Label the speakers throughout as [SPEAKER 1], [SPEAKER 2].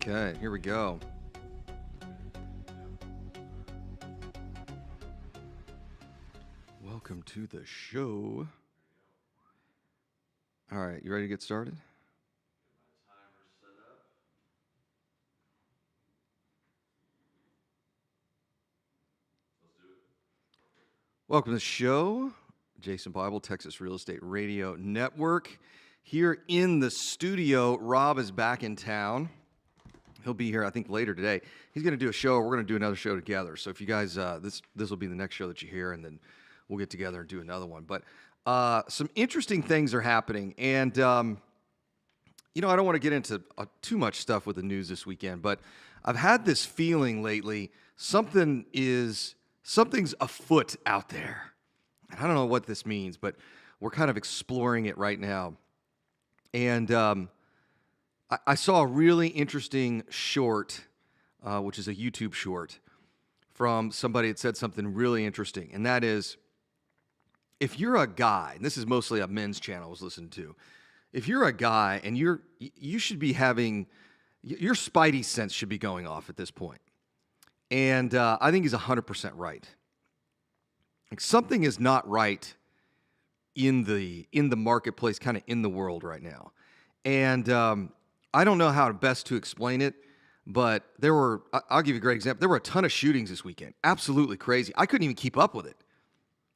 [SPEAKER 1] Okay, here we go. Welcome to the show. All right, you ready to get started? Welcome to the show. Jason Bible, Texas Real Estate Radio Network. Here in the studio, Rob is back in town. He'll be here, I think, later today. He's going to do a show. We're going to do another show together. So if you guys, this will be the next show that you hear, and then we'll get together and do another one. But some interesting things are happening. And, I don't want to get into too much stuff with the news this weekend, but I've had this feeling lately something's afoot out there. And I don't know what this means, but we're kind of exploring it right now. And I saw a really interesting short, which is a YouTube short, from somebody that said something really interesting. And that is, if you're a guy, and this is mostly a men's channel I was listening to, if you're a guy and you should be having, your spidey sense should be going off at this point. And I think he's 100% right. Like, something is not right in the marketplace, kind of in the world right now. And I don't know how best to explain it, but I'll give you a great example. There were a ton of shootings this weekend. Absolutely crazy. I couldn't even keep up with it.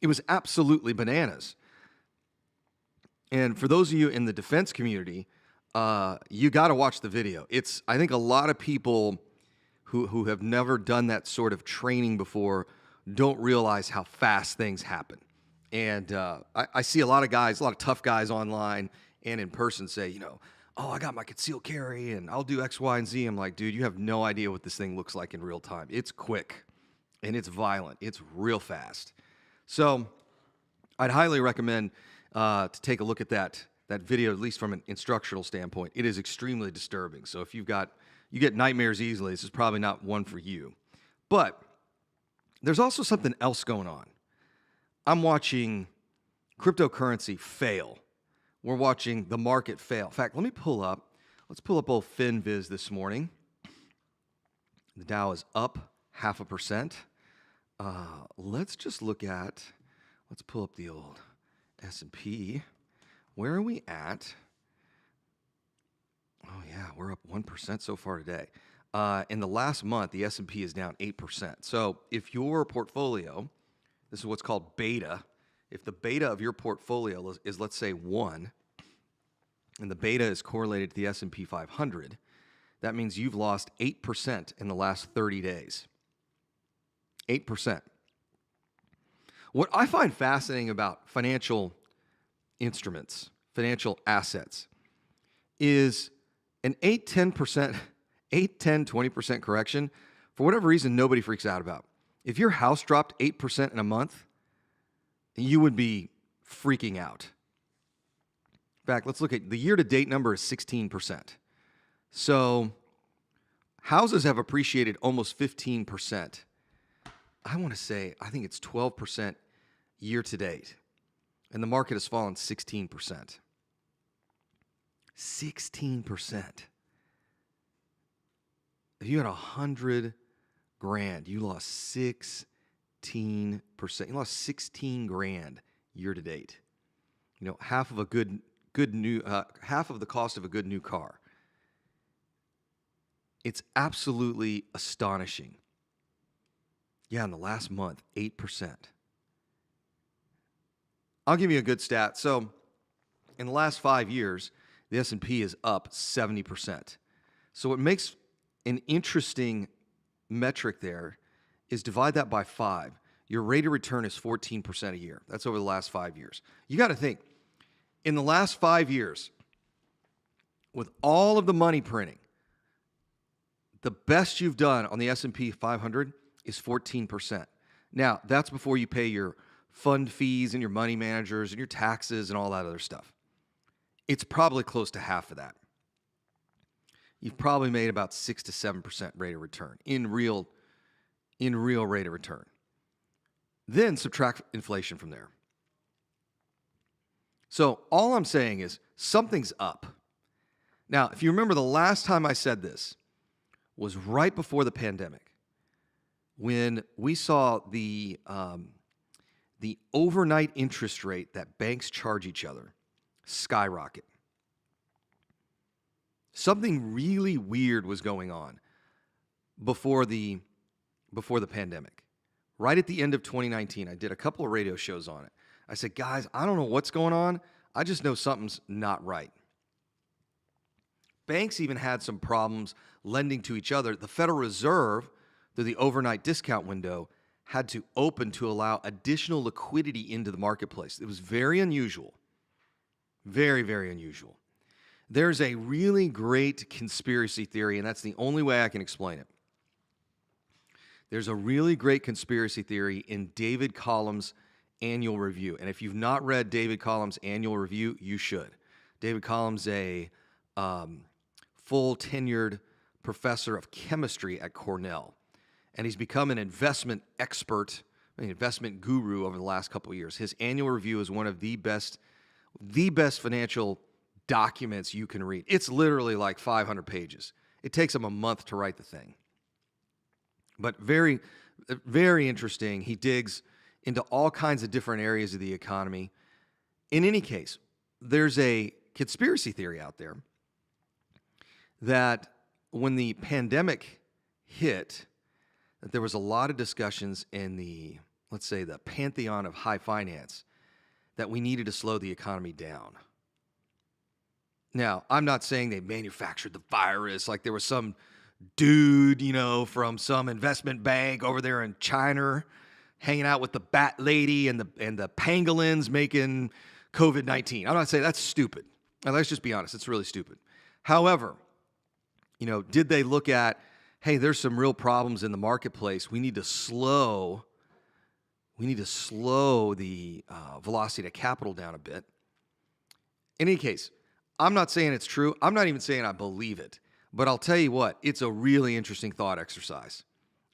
[SPEAKER 1] It was absolutely bananas. And for those of you in the defense community, you got to watch the video. I think a lot of people who have never done that sort of training before don't realize how fast things happen. And I see a lot of tough guys online and in person say, oh, I got my concealed carry and I'll do X, Y, and Z. I'm like, dude, you have no idea what this thing looks like in real time. It's quick and it's violent. It's real fast. So I'd highly recommend to take a look at that video, at least from an instructional standpoint. It is extremely disturbing. So if you get nightmares easily, this is probably not one for you. But there's also something else going on. I'm watching cryptocurrency fail. We're watching the market fail. In fact, let's pull up old FinViz this morning. The Dow is up 0.5%. Let's pull up the old S&P. Where are we at? Oh yeah, we're up 1% so far today. In the last month, the S&P is down 8%. So if your portfolio, this is what's called beta, if the beta of your portfolio is let's say 1, and the beta is correlated to the S&P 500, that means you've lost 8% in the last 30 days. 8%. What I find fascinating about financial instruments, financial assets, is an 8-10%, 8-10-20% correction, for whatever reason, nobody freaks out about. If your house dropped 8% in a month, you would be freaking out. In fact, let's look at the year-to-date number is 16%. So houses have appreciated almost 15%. I think it's 12% year-to-date. And the market has fallen 16%. 16%. If you had $100,000, you lost 16%. You lost 16 grand year to date. Half of half of the cost of a good new car. It's absolutely astonishing. Yeah, in the last month, 8%. I'll give you a good stat. So, in the last 5 years, the S&P is up 70%. So what makes an interesting metric there is divide that by 5. Your rate of return is 14% a year. That's over the last 5 years. You got to think, in the last 5 years, with all of the money printing, the best you've done on the S&P 500 is 14%. Now, that's before you pay your fund fees and your money managers and your taxes and all that other stuff. It's probably close to half of that. You've probably made about 6 to 7% rate of return in real rate of return. Then subtract inflation from there. So all I'm saying is something's up. Now, if you remember the last time I said this, was right before the pandemic, when we saw the overnight interest rate that banks charge each other skyrocket. Something really weird was going on before the pandemic. Right at the end of 2019, I did a couple of radio shows on it. I said, guys, I don't know what's going on. I just know something's not right. Banks even had some problems lending to each other. The Federal Reserve, through the overnight discount window, had to open to allow additional liquidity into the marketplace. It was very unusual. Very, very unusual. There's a really great conspiracy theory, and that's the only way I can explain it. There's a really great conspiracy theory in David Collins' annual review. And if you've not read David Collins' annual review, you should. David Collins, a full tenured professor of chemistry at Cornell. And he's become an investment expert, an investment guru over the last couple of years. His annual review is one of the best financial documents you can read. It's literally like 500 pages. It takes him a month to write the thing. But very, very interesting. He digs into all kinds of different areas of the economy. In any case, there's a conspiracy theory out there that when the pandemic hit, that there was a lot of discussions in the, let's say, the pantheon of high finance that we needed to slow the economy down. Now, I'm not saying they manufactured the virus, like there was some dude, from some investment bank over there in China hanging out with the bat lady and the pangolins making COVID-19. I'm not saying that's stupid. Now, let's just be honest, it's really stupid. However, did they look at, hey, there's some real problems in the marketplace. We need to slow the velocity of capital down a bit. In any case, I'm not saying it's true. I'm not even saying I believe it. But I'll tell you what, it's a really interesting thought exercise.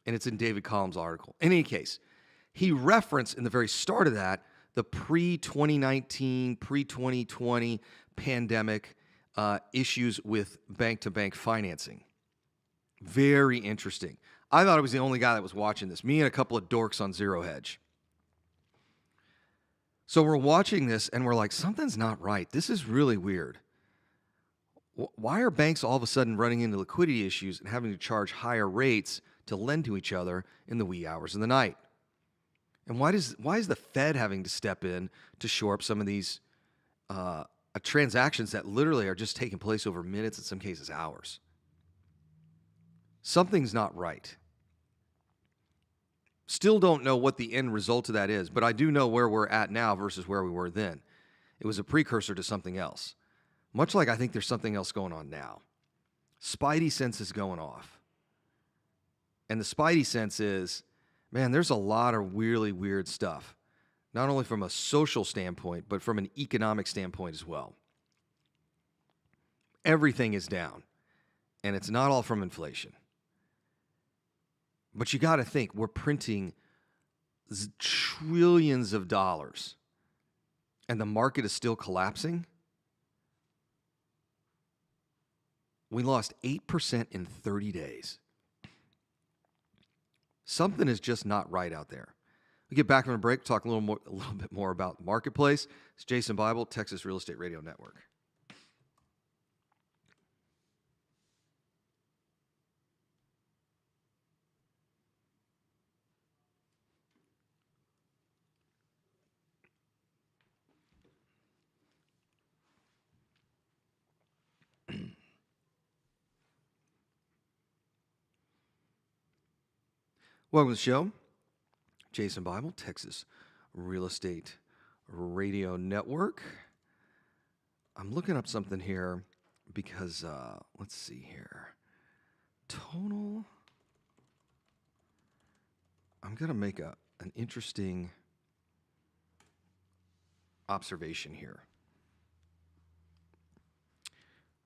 [SPEAKER 1] And it's in David Collins' article. In any case, he referenced in the very start of that the pre-2019, pre-2020 pandemic issues with bank-to-bank financing. Very interesting. I thought I was the only guy that was watching this. Me and a couple of dorks on Zero Hedge. So we're watching this and we're like, something's not right. This is really weird. Why are banks all of a sudden running into liquidity issues and having to charge higher rates to lend to each other in the wee hours of the night? And why is the Fed having to step in to shore up some of these transactions that literally are just taking place over minutes, in some cases hours? Something's not right. Still don't know what the end result of that is, but I do know where we're at now versus where we were then. It was a precursor to something else. Much like I think there's something else going on now. Spidey sense is going off. And the Spidey sense is, man, there's a lot of really weird stuff. Not only from a social standpoint, but from an economic standpoint as well. Everything is down. And it's not all from inflation. But you got to think, we're printing trillions of dollars. And the market is still collapsing. We lost 8% in 30 days. Something is just not right out there. We get back from a break, talk a little bit more about the marketplace. It's Jason Bible, Texas Real Estate Radio Network. Welcome to the show. Jason Bible, Texas Real Estate Radio Network. I'm looking up something here because, let's see here. Total. I'm going to make an interesting observation here.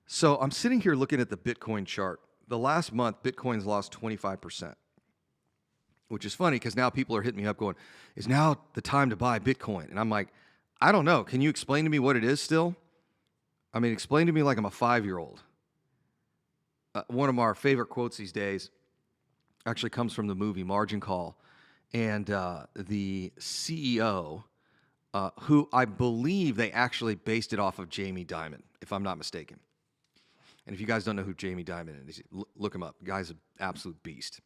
[SPEAKER 1] So I'm sitting here looking at the Bitcoin chart. The last month, Bitcoin's lost 25%. Which is funny because now people are hitting me up going, is now the time to buy Bitcoin? And I'm like, I don't know. Can you explain to me what it is still? I mean, explain to me like I'm a 5-year-old. one of our favorite quotes these days actually comes from the movie Margin Call, and the CEO, who I believe they actually based it off of Jamie Dimon, if I'm not mistaken. And if you guys don't know who Jamie Dimon is, look him up. The guy's an absolute beast.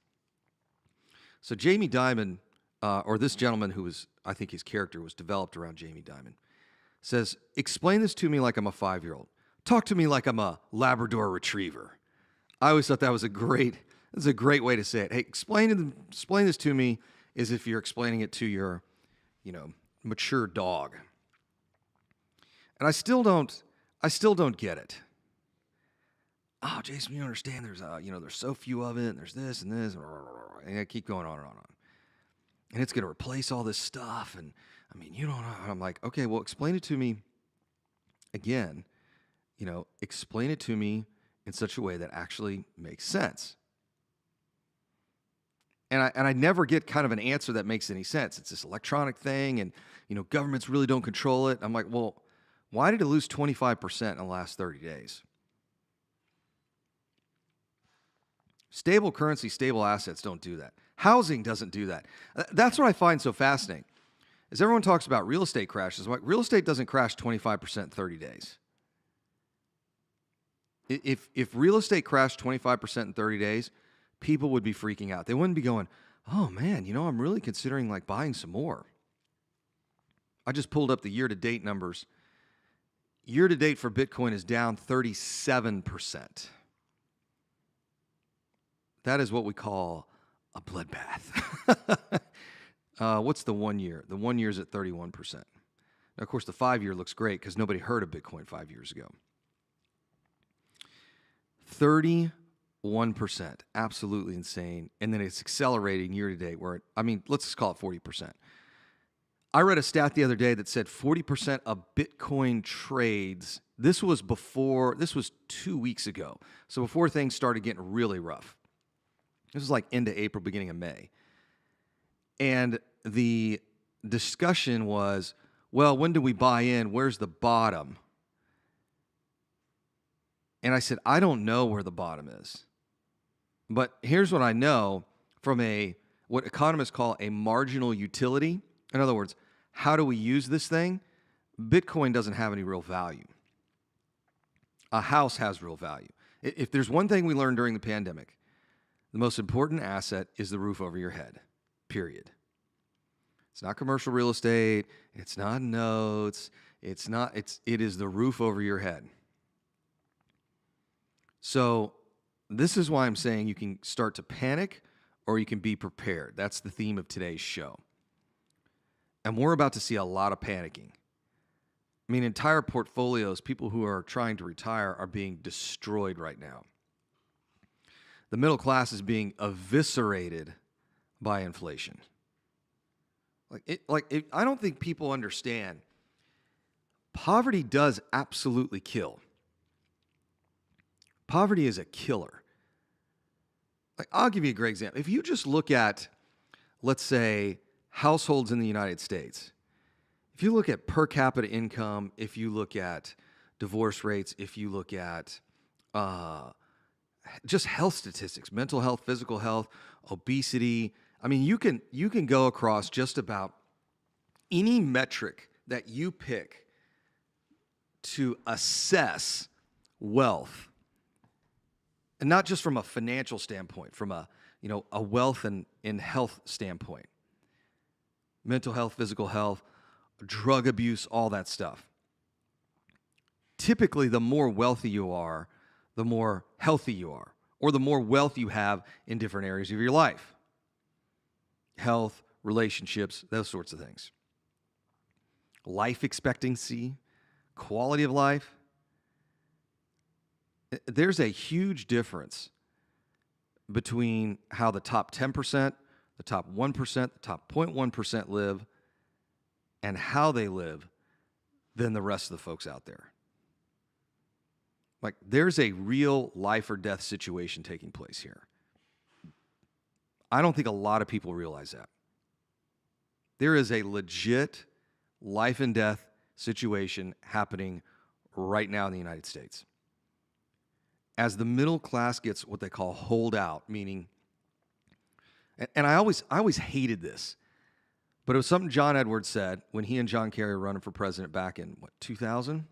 [SPEAKER 1] So Jamie Dimon, or this gentleman who was, I think his character was developed around Jamie Dimon, says, explain this to me like I'm a 5-year-old. Talk to me like I'm a Labrador Retriever. I always thought that was a great way to say it. Hey, explain this to me as if you're explaining it to your, mature dog. And I still don't get it. Oh, Jason, you don't understand. There's so few of it, and there's this and this, and I keep going on and on and on. And it's going to replace all this stuff, and I mean, you don't know. And I'm like, okay, well, explain it to me again. Explain it to me in such a way that actually makes sense. And I never get kind of an answer that makes any sense. It's this electronic thing, and governments really don't control it. I'm like, well, why did it lose 25% in the last 30 days? Stable currency, stable assets don't do that. Housing doesn't do that. That's what I find so fascinating. Is everyone talks about real estate crashes. I'm like, real estate doesn't crash 25% in 30 days. If real estate crashed 25% in 30 days, people would be freaking out. They wouldn't be going, oh man, I'm really considering like buying some more. I just pulled up the year-to-date numbers. Year-to-date for Bitcoin is down 37%. That is what we call a bloodbath. What's the 1 year? The 1 year is at 31%. Now, of course, the 5-year looks great because nobody heard of Bitcoin 5 years ago. 31%, absolutely insane. And then it's accelerating year to date let's just call it 40%. I read a stat the other day that said 40% of Bitcoin trades, this was 2 weeks ago. So before things started getting really rough. This was like end of April, beginning of May. And the discussion was, well, when do we buy in? Where's the bottom? And I said, I don't know where the bottom is. But here's what I know from what economists call a marginal utility. In other words, how do we use this thing? Bitcoin doesn't have any real value. A house has real value. If there's one thing we learned during the pandemic, the most important asset is the roof over your head, period. It's not commercial real estate. It's not notes. It is the roof over your head. So this is why I'm saying you can start to panic or you can be prepared. That's the theme of today's show. And we're about to see a lot of panicking. I mean, entire portfolios, people who are trying to retire are being destroyed right now. The middle class is being eviscerated by inflation. I don't think people understand. Poverty does absolutely kill. Poverty is a killer. I'll give you a great example. If you just look at, let's say, households in the United States, if you look at per capita income, if you look at divorce rates, if you look at just health statistics, mental health, physical health, obesity. I mean, you can go across just about any metric that you pick to assess wealth, and not just from a financial standpoint, from a wealth and health standpoint, mental health, physical health, drug abuse, all that stuff. Typically, the more wealthy you are, the more healthy you are, or the more wealth you have in different areas of your life. Health, relationships, those sorts of things. Life expectancy, quality of life. There's a huge difference between how the top 10%, the top 1%, the top 0.1% live, and how they live than the rest of the folks out there. There's a real life or death situation taking place here. I don't think a lot of people realize that. There is a legit life and death situation happening right now in the United States. as the middle class gets what they call holdout, meaning, and I always hated this, but it was something John Edwards said when he and John Kerry were running for president back in, 2000?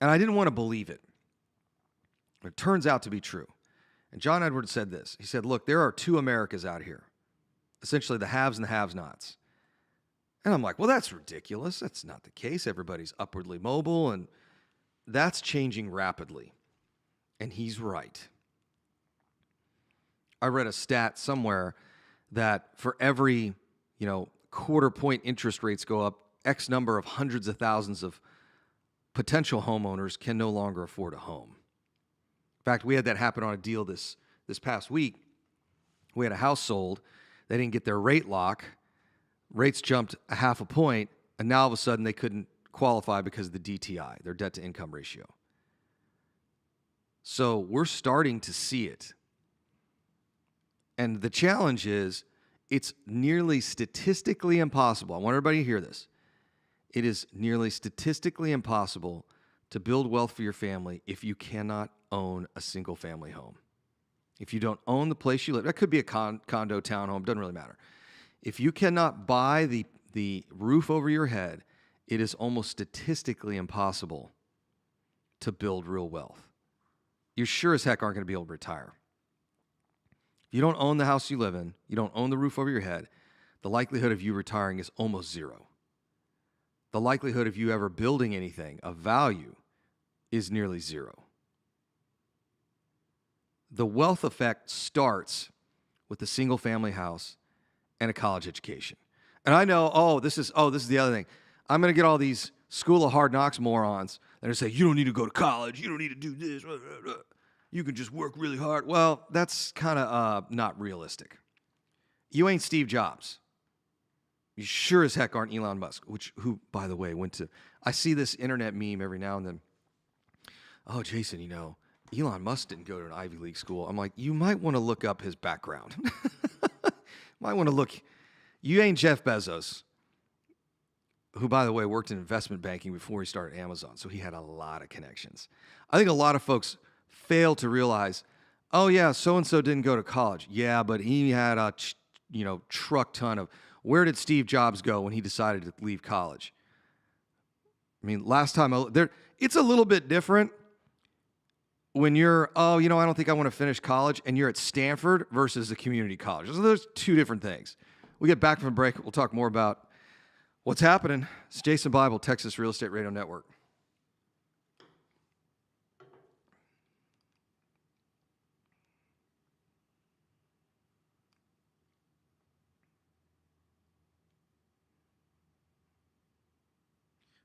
[SPEAKER 1] And I didn't want to believe it. It turns out to be true. And John Edwards said this. He said, look, there are two Americas out here, essentially the haves and the have-nots. And I'm like, well, that's ridiculous. That's not the case. Everybody's upwardly mobile, and that's changing rapidly. And he's right. I read a stat somewhere that for every, quarter point interest rates go up, X number of hundreds of thousands of potential homeowners can no longer afford a home. In fact, we had that happen on a deal this past week. We had a house sold. They didn't get their rate lock. Rates jumped a half a point, and now all of a sudden they couldn't qualify because of the DTI, their debt-to-income ratio. So we're starting to see it. And the challenge is, it's nearly statistically impossible. I want everybody to hear this. It is nearly statistically impossible to build wealth for your family if you cannot own a single-family home. If you don't own the place you live, that could be a condo, townhome, doesn't really matter. If you cannot buy the roof over your head, it is almost statistically impossible to build real wealth. You sure as heck aren't going to be able to retire. If you don't own the house you live in, you don't own the roof over your head, the likelihood of you retiring is almost zero. The likelihood of you ever building anything of value is nearly zero. The wealth effect starts with a single-family house and a college education. And I know, this is the other thing. I'm going to get all these school of hard knocks morons that are saying, you don't need to go to college, you don't need to do this, you can just work really hard. Well, that's kind of not realistic. You ain't Steve Jobs. You sure as heck aren't Elon Musk, who, by the way, I see this internet meme every now and then. Oh, Jason, Elon Musk didn't go to an Ivy League school. I'm like, you might want to look up his background. Might want to look. You ain't Jeff Bezos, who, by the way, worked in investment banking before he started Amazon, so he had a lot of connections. I think a lot of folks fail to realize, oh, yeah, so-and-so didn't go to college. Yeah, but he had a, truck ton of, where did Steve Jobs go when he decided to leave college? I mean, last time, it's a little bit different when you're, I don't think I want to finish college, and you're at Stanford versus a community college. So there's two different things. We get back from the break, we'll talk more about what's happening. It's Jason Bible, Texas Real Estate Radio Network.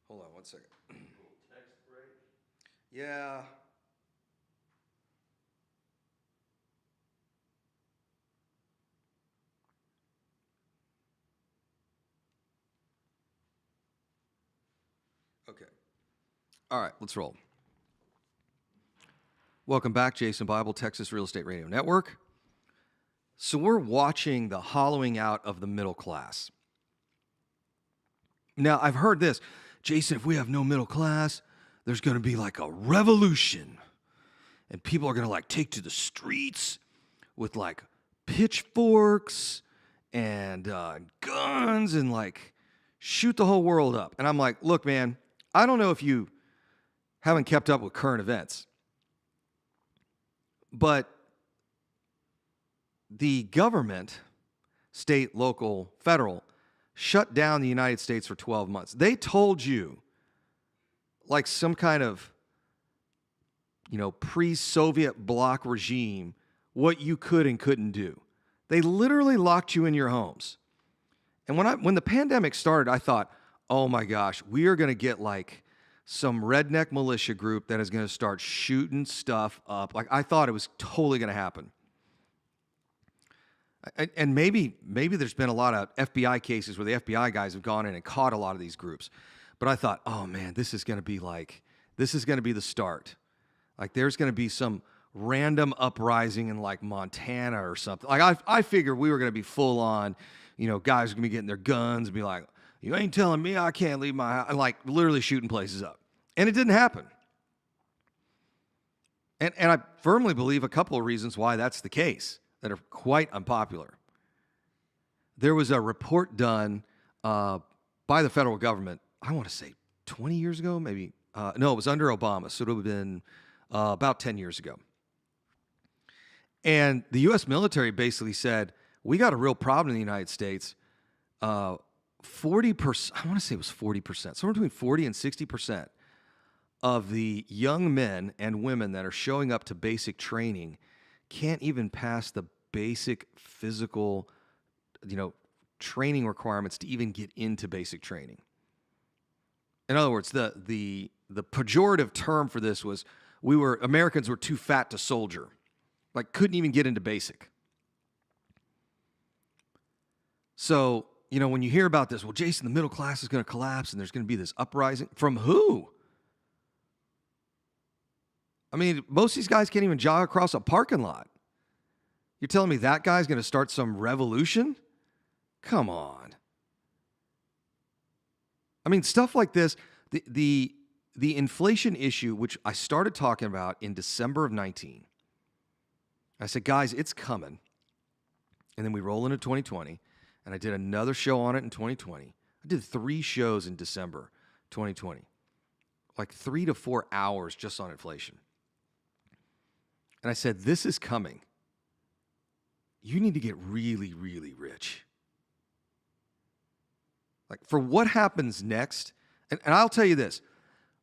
[SPEAKER 1] Hold on one second. Text break? Yeah. Okay. All right, let's roll. Welcome back, Jason Bible, Texas Real Estate Radio Network. So we're watching the hollowing out of the middle class. Now, I've heard this. Jason, if we have no middle class, there's going to be like a revolution. And people are going to take to the streets with pitchforks and guns and shoot the whole world up. And I'm like, look, man, I don't know if you haven't kept up with current events, but the government, state, local, federal, shut down the United States for 12 months. They told you, like some kind of, pre-Soviet bloc regime, what you could and couldn't do. They literally locked you in your homes. And when the pandemic started, I thought, oh my gosh, we are going to get some redneck militia group that is going to start shooting stuff up. I thought it was totally going to happen. And maybe there's been a lot of FBI cases where the FBI guys have gone in and caught a lot of these groups. But I thought, oh man, this is going to be the start. There's going to be some random uprising in Montana or something. I figured we were going to be full on, guys are going to be getting their guns and be like, you ain't telling me I can't leave my house, literally shooting places up. And it didn't happen. And I firmly believe a couple of reasons why that's the case that are quite unpopular. There was a report done by the federal government, I want to say 20 years ago, maybe. No, it was under Obama, so it would have been about 10 years ago. And the U.S. military basically said, we got a real problem in the United States. 40%, I want to say it was 40%, somewhere between 40 and 60% of the young men and women that are showing up to basic training can't even pass the basic physical, training requirements to even get into basic training. In other words, the pejorative term for this was Americans were too fat to soldier, like couldn't even get into basic. So, when you hear about this, well, Jason, the middle class is going to collapse and there's going to be this uprising. From who? I mean, most of these guys can't even jog across a parking lot. You're telling me that guy's going to start some revolution? Come on. I mean, stuff like this, the inflation issue, which I started talking about in December of 19. I said, guys, it's coming. And then we roll into 2020, and I did another show on it in 2020. I did 3 shows in December 2020, like 3 to 4 hours just on inflation. And I said, this is coming. You need to get really, really rich. Like, for what happens next, and I'll tell you this,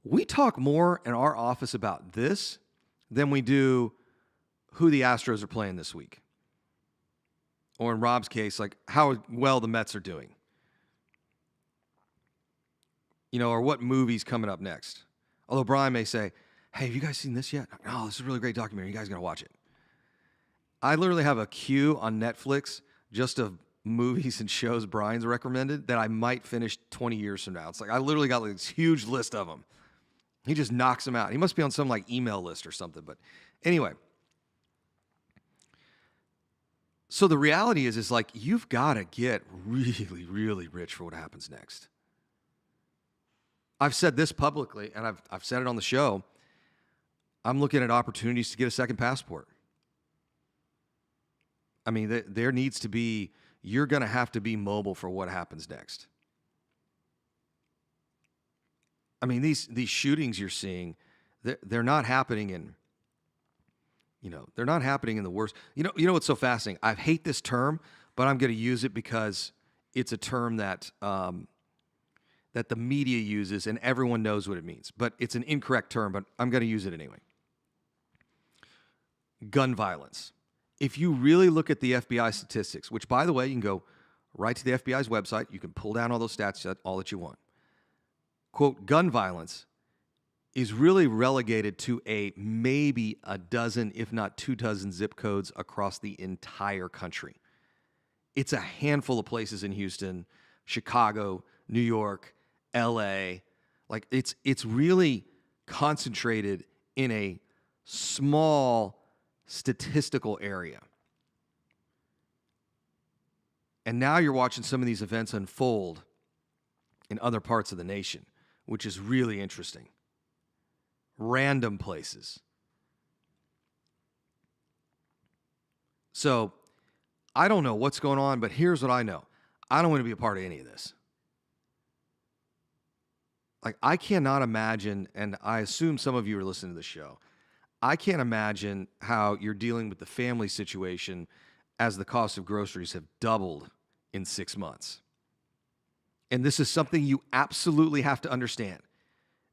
[SPEAKER 1] we talk more in our office about this than we do who the Astros are playing this week. Or in Rob's case, like how well the Mets are doing. Or what movie's coming up next. Although Brian may say, hey, have you guys seen this yet? Oh, this is a really great documentary. You guys got to watch it. I literally have a queue on Netflix just of movies and shows Brian's recommended that I might finish 20 years from now. It's like I literally got this huge list of them. He just knocks them out. He must be on some like email list or something. But anyway. So the reality is like you've got to get really, really rich for what happens next. I've said this publicly, and I've said it on the show. I'm looking at opportunities to get a second passport. I mean, there needs to be, you're going to have to be mobile for what happens next. I mean, these shootings you're seeing, they're not happening in, they're not happening in the worst. You know what's so fascinating? I hate this term, but I'm going to use it because it's a term that that the media uses and everyone knows what it means. But it's an incorrect term, but I'm going to use it anyway. Gun violence. If you really look at the FBI statistics, which, by the way, you can go right to the FBI's website. You can pull down all those stats, all that you want. Quote, gun violence is really relegated to maybe a dozen, if not 24 zip codes across the entire country. It's a handful of places in Houston, Chicago, New York, LA. Like it's really concentrated in a small statistical area. And now you're watching some of these events unfold in other parts of the nation, which is really interesting. Random places. So I don't know what's going on, but here's what I know. I don't want to be a part of any of this. Like, I cannot imagine, and I assume some of you are listening to the show, I can't imagine how you're dealing with the family situation as the cost of groceries have doubled in 6 months. And this is something you absolutely have to understand.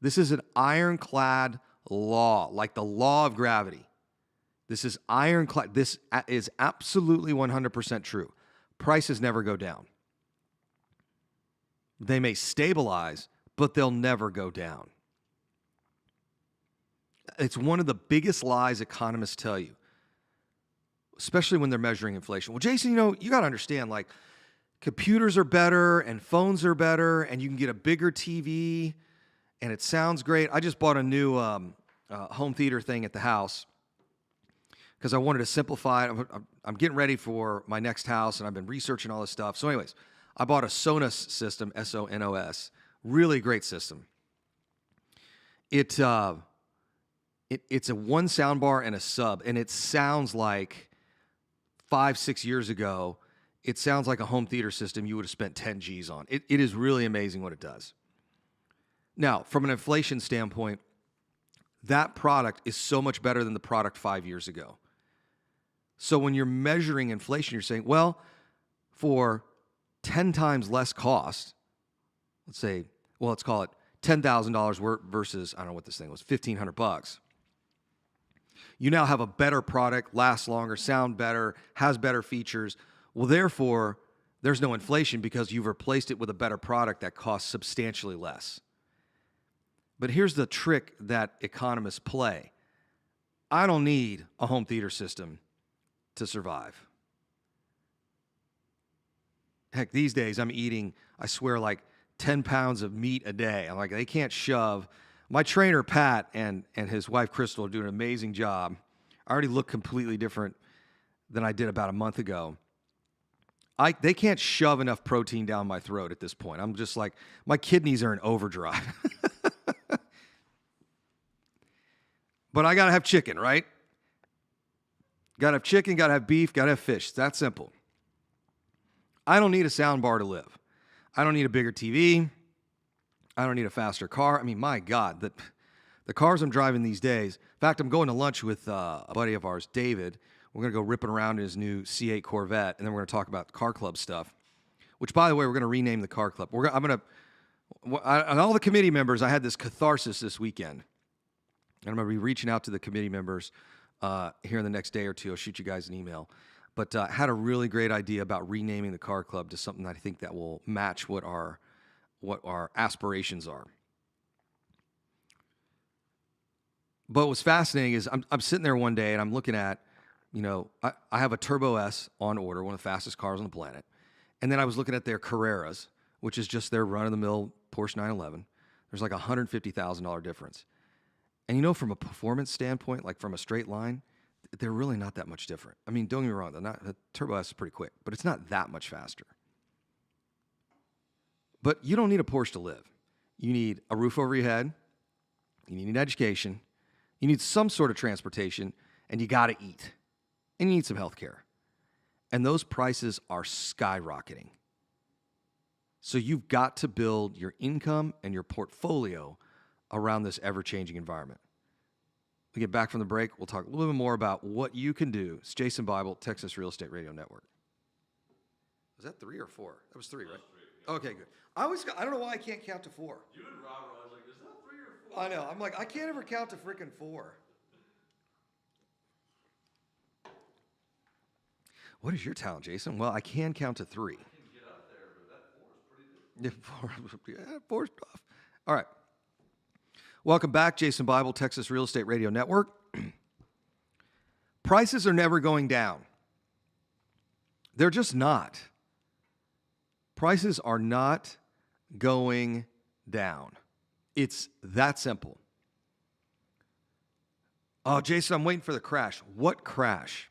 [SPEAKER 1] This is an ironclad law, like the law of gravity. This is ironclad. This is absolutely 100% true. Prices never go down. They may stabilize, but they'll never go down. It's one of the biggest lies economists tell you, especially when they're measuring inflation. Well, Jason, you got to understand, like, computers are better and phones are better and you can get a bigger TV and it sounds great. I just bought a new home theater thing at the house because I wanted to simplify it. I'm getting ready for my next house and I've been researching all this stuff. So anyways, I bought a Sonos system, Sonos, really great system. It It's a one sound bar and a sub, and it sounds like 5-6 years ago, it sounds like a home theater system you would have spent 10 G's on. It is really amazing what it does. Now, from an inflation standpoint, that product is so much better than the product 5 years ago. So when you're measuring inflation, you're saying, well, for 10 times less cost, let's say, well, let's call it $10,000 versus, I don't know what this thing was, $1,500. You now have a better product, lasts longer, sound better, has better features. Well, therefore, there's no inflation because you've replaced it with a better product that costs substantially less. But here's the trick that economists play. I don't need a home theater system to survive. Heck, these days I'm eating, I swear, like 10 pounds of meat a day. I'm like, they can't shove. My trainer, Pat, and his wife, Crystal, are doing an amazing job. I already look completely different than I did about a month ago. They can't shove enough protein down my throat at this point. I'm just like, my kidneys are in overdrive. But I got to have chicken, right? Got to have chicken, got to have beef, got to have fish. It's that simple. I don't need a sound bar to live. I don't need a bigger TV. I don't need a faster car. I mean, my God, the cars I'm driving these days. In fact, I'm going to lunch with a buddy of ours, David. We're going to go ripping around in his new C8 Corvette, and then we're going to talk about car club stuff, which, by the way, we're going to rename the car club. And all the committee members, I had this catharsis this weekend. And I'm going to be reaching out to the committee members here in the next day or two. I'll shoot you guys an email. But had a really great idea about renaming the car club to something that I think that will match what our aspirations are. But what's fascinating is I'm sitting there one day and I'm looking at, I have a Turbo S on order, one of the fastest cars on the planet. And then I was looking at their Carreras, which is just their run-of-the-mill Porsche 911. There's like a $150,000 difference. And from a performance standpoint, like from a straight line, they're really not that much different. I mean, don't get me wrong, the Turbo S is pretty quick, but it's not that much faster. But you don't need a Porsche to live. You need a roof over your head. You need an education. You need some sort of transportation, and you got to eat. And you need some health care. And those prices are skyrocketing. So you've got to build your income and your portfolio around this ever-changing environment. We get back from the break, we'll talk a little bit more about what you can do. It's Jason Bible, Texas Real Estate Radio Network. Was that 3 or 4? That was 3, right? 3, yeah. Okay, good. I don't know why I can't count to 4. You and Robert, I was like, is that 3 or 4? I know. I'm like, I can't ever count to freaking 4. What is your talent, Jason? Well, I can count to 3. I can get up there, but that 4 is pretty good. Yeah, 4's tough. All right. Welcome back, Jason Bible, Texas Real Estate Radio Network. Prices are never going down. They're just not. Prices are not going down. It's that simple. Oh, Jason, I'm waiting for the crash. What crash?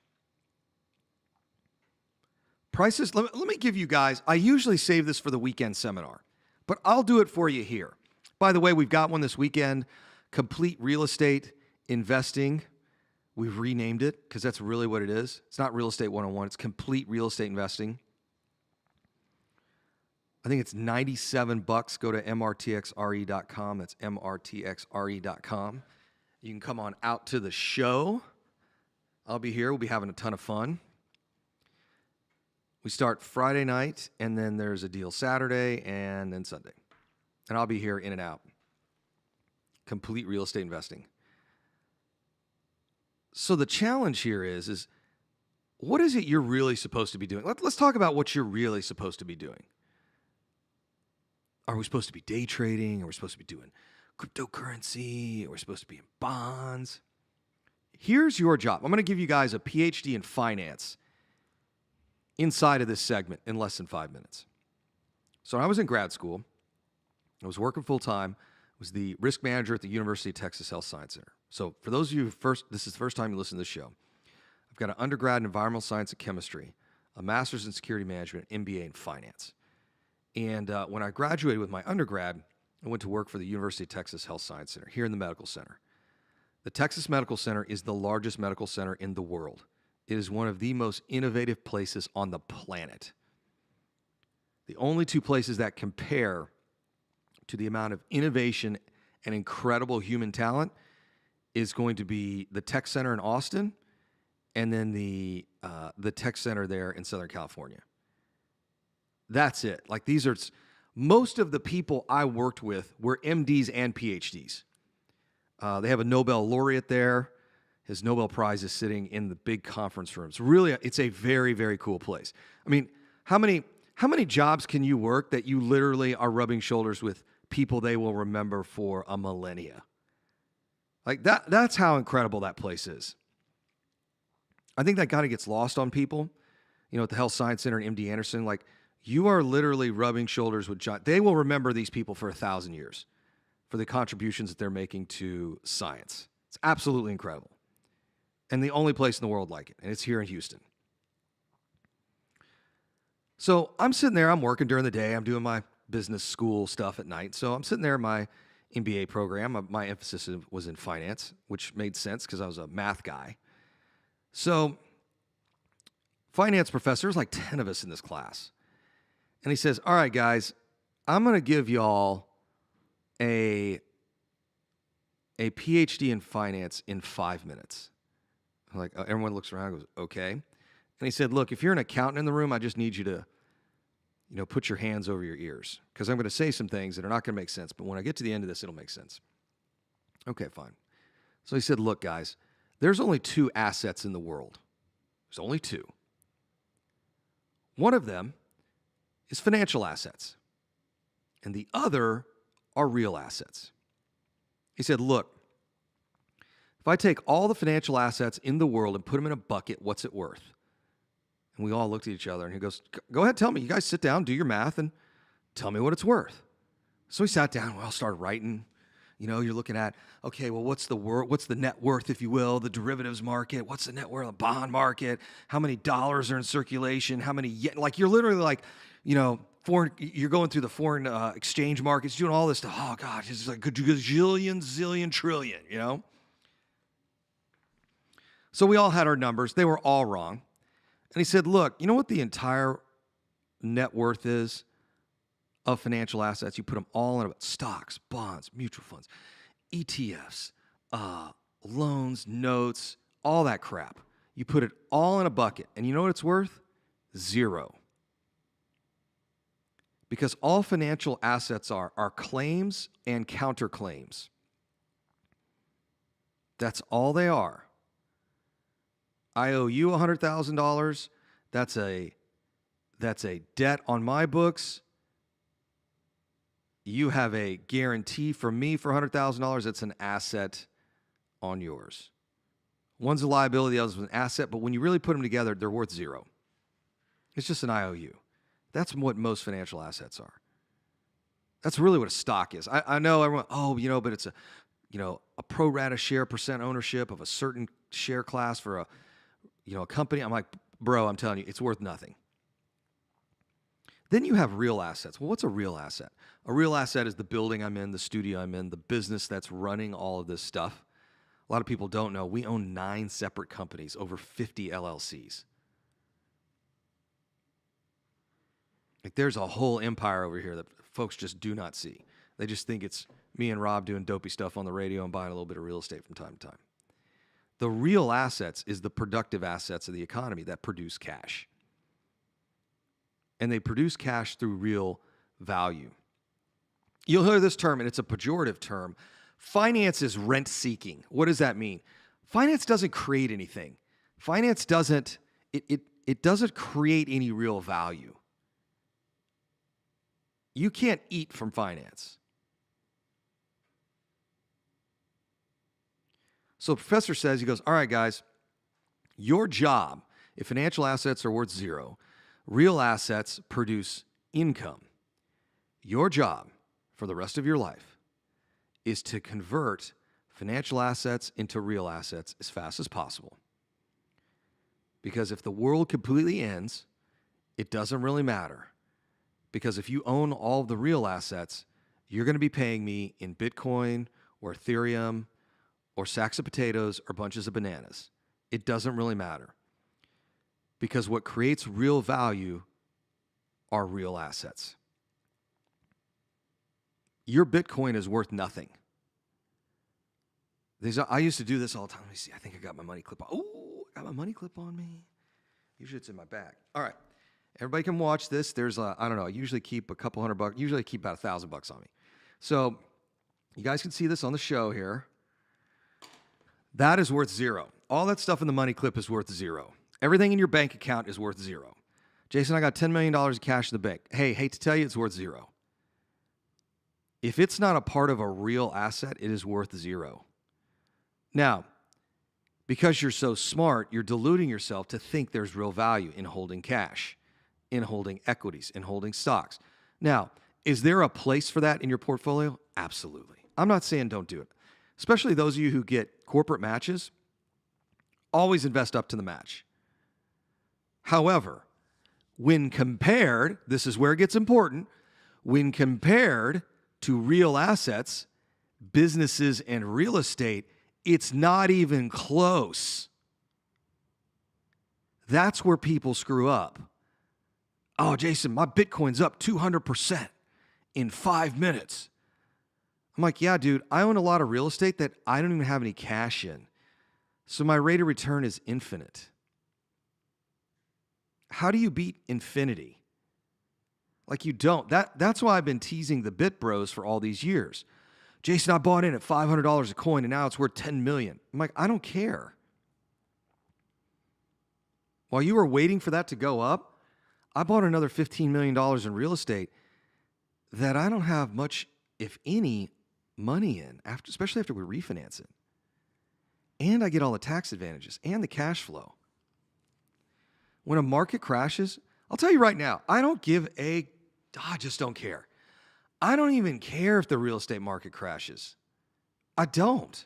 [SPEAKER 1] Prices, let me give you guys, I usually save this for the weekend seminar, but I'll do it for you here. By the way, we've got one this weekend, Complete Real Estate Investing. We've renamed it because that's really what it is. It's not Real Estate 101. It's Complete Real Estate Investing. I think it's $97. Go to mrtxre.com. That's mrtxre.com. You can come on out to the show. I'll be here. We'll be having a ton of fun. We start Friday night, and then there's a deal Saturday, and then Sunday. And I'll be here in and out. Complete Real Estate Investing. So the challenge here is what is it you're really supposed to be doing? Let's talk about what you're really supposed to be doing. Are we supposed to be day trading? Are we supposed to be doing cryptocurrency? Are we supposed to be in bonds? Here's your job. I'm going to give you guys a PhD in finance inside of this segment in less than 5 minutes. So when I was in grad school, I was working full-time. I was the risk manager at the University of Texas Health Science Center. So for those of you this is the first time you listen to this show, I've got an undergrad in environmental science and chemistry, a master's in security management, an MBA in finance. And when I graduated with my undergrad, I went to work for the University of Texas Health Science Center here in the medical center. The Texas Medical Center is the largest medical center in the world. It is one of the most innovative places on the planet. The only two places that compare to the amount of innovation and incredible human talent is going to be the Tech Center in Austin and then the Tech Center there in Southern California. That's it. Like, these are, most of the people I worked with were MDs and PhDs. They have a Nobel laureate there. His Nobel Prize is sitting in the big conference rooms. Really, it's a very, very cool place. I mean, how many jobs can you work that you literally are rubbing shoulders with people they will remember for a millennia? Like, that's how incredible that place is. I think that kind of gets lost on people. You know, at the Health Science Center and MD Anderson, like, you are literally rubbing shoulders with John. They will remember these people for 1,000 years for the contributions that they're making to science. It's absolutely incredible. And the only place in the world like it, and it's here in Houston. So I'm sitting there, I'm working during the day, I'm doing my business school stuff at night. So I'm sitting there in my MBA program. My emphasis was in finance, which made sense because I was a math guy. So finance professor, there's like 10 of us in this class. And he says, all right, guys, I'm going to give y'all a PhD in finance in 5 minutes. I'm like, everyone looks around and goes, okay. And he said, look, if you're an accountant in the room, I just need you to, put your hands over your ears because I'm going to say some things that are not going to make sense. But when I get to the end of this, it'll make sense. Okay, fine. So he said, look, guys, there's only 2 assets in the world. There's only 2. One of them is financial assets, and the other are real assets. He said, look, if I take all the financial assets in the world and put them in a bucket, what's it worth? And we all looked at each other, and he goes, go ahead, tell me. You guys sit down, do your math, and tell me what it's worth. So we sat down, we all started writing. You're looking at, okay, well, what's the net worth, if you will, the derivatives market? What's the net worth of the bond market? How many dollars are in circulation? How many, like, you're literally like, you're going through the foreign exchange markets, doing all this stuff. Oh, gosh, it's like a gazillion, zillion, trillion, So we all had our numbers. They were all wrong. And he said, look, you know what the entire net worth is of financial assets? You put them all in stocks, bonds, mutual funds, ETFs, loans, notes, all that crap. You put it all in a bucket. And you know what it's worth? 0. Because all financial assets are claims and counterclaims. That's all they are. I owe you $100,000. That's a debt on my books. You have a guarantee from me for $100,000. It's an asset on yours. One's a liability, the other's an asset, but when you really put them together, they're worth 0. It's just an IOU. That's what most financial assets are. That's really what a stock is. I know everyone, but it's a pro rata share percent ownership of a certain share class for a company. I'm like, bro, I'm telling you, it's worth nothing. Then you have real assets. Well, what's a real asset? A real asset is the building I'm in, the studio I'm in, the business that's running all of this stuff. A lot of people don't know we own 9 separate companies, over 50 LLCs. Like, there's a whole empire over here that folks just do not see. They just think it's me and Rob doing dopey stuff on the radio and buying a little bit of real estate from time to time. The real assets is the productive assets of the economy that produce cash. And they produce cash through real value. You'll hear this term, and it's a pejorative term. Finance is rent-seeking. What does that mean? Finance doesn't create anything. Finance doesn't create any real value. You can't eat from finance. So the professor says, he goes, all right, guys, your job, if financial assets are worth 0, real assets produce income. Your job for the rest of your life is to convert financial assets into real assets as fast as possible. Because if the world completely ends, it doesn't really matter. Because if you own all of the real assets, you're going to be paying me in Bitcoin or Ethereum or sacks of potatoes or bunches of bananas. It doesn't really matter. Because what creates real value are real assets. Your Bitcoin is worth nothing. I used to do this all the time. Let me see. I think I got my money clip on. Oh, I got my money clip on me. Usually it's in my bag. All right. Everybody can watch this. There's I don't know. I usually keep a couple $100. Usually I keep about $1,000 on me. So you guys can see this on the show here. That is worth zero. All that stuff in the money clip is worth zero. Everything in your bank account is worth zero. Jason, I got $10 million of cash in the bank. Hey, hate to tell you, it's worth zero. If it's not a part of a real asset, it is worth zero. Now, because you're so smart, you're deluding yourself to think there's real value in holding cash, in holding equities, in holding stocks. Now, is there a place for that in your portfolio? Absolutely. I'm not saying don't do it. Especially those of you who get corporate matches, always invest up to the match. However, when compared, this is where it gets important, when compared to real assets, businesses, and real estate, it's not even close. That's where people screw up. Oh, Jason, my Bitcoin's up 200% in 5 minutes. I'm like, yeah, dude, I own a lot of real estate that I don't even have any cash in. So my rate of return is infinite. How do you beat infinity? Like you don't. That's why I've been teasing the Bit Bros for all these years. Jason, I bought in at $500 a coin and now it's worth $10 million. I'm like, I don't care. While you were waiting for that to go up, I bought another $15 million in real estate that I don't have much, if any, money in, especially after we refinance it. And I get all the tax advantages and the cash flow. When a market crashes, I'll tell you right now, I just don't care. I don't even care if the real estate market crashes. I don't.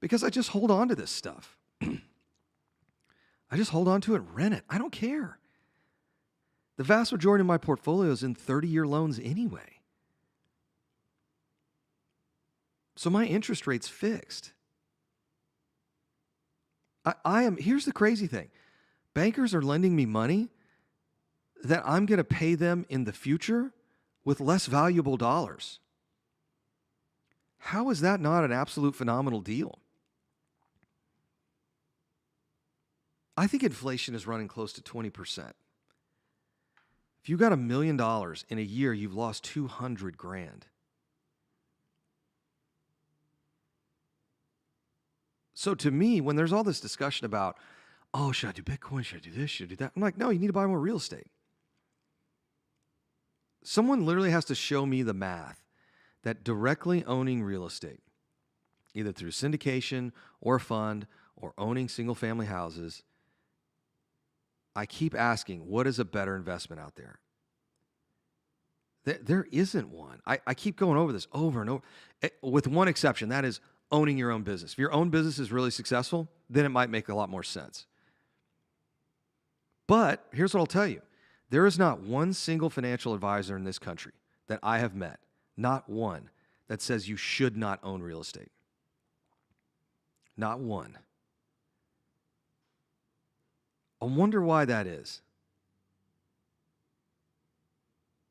[SPEAKER 1] Because I just hold on to this stuff. I just hold on to it and rent it. I don't care. The vast majority of my portfolio is in 30-year loans anyway. So my interest rate's fixed. Here's the crazy thing. Bankers are lending me money that I'm going to pay them in the future with less valuable dollars. How is that not an absolute phenomenal deal? I think inflation is running close to 20%. If you got $1 million in a year, you've lost 200 grand. So to me, when there's all this discussion about, oh, should I do Bitcoin? Should I do this? Should I do that? I'm like, no, you need to buy more real estate. Someone literally has to show me the math that directly owning real estate, either through syndication or fund or owning single-family houses, I keep asking, what is a better investment out there? There isn't one. I keep going over this over and over, with one exception, that is owning your own business. If your own business is really successful, then it might make a lot more sense. But here's what I'll tell you. There is not one single financial advisor in this country that I have met, not one, that says you should not own real estate. Not one. I wonder why that is.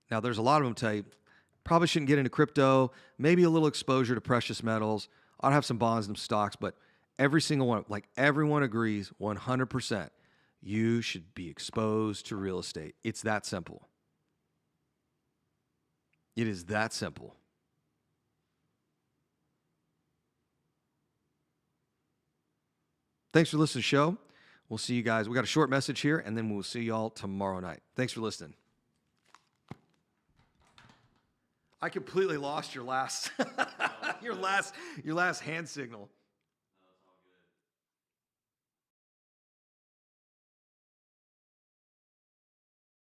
[SPEAKER 1] Now, there's a lot of them tell you, probably shouldn't get into crypto, maybe a little exposure to precious metals. I'll have some bonds and stocks, but every single one, like everyone agrees 100%, you should be exposed to real estate. It's that simple. It is that simple. Thanks for listening to the show. We'll see you guys. We got a short message here, and then we'll see you all tomorrow night. Thanks for listening. I completely lost your last your last hand signal.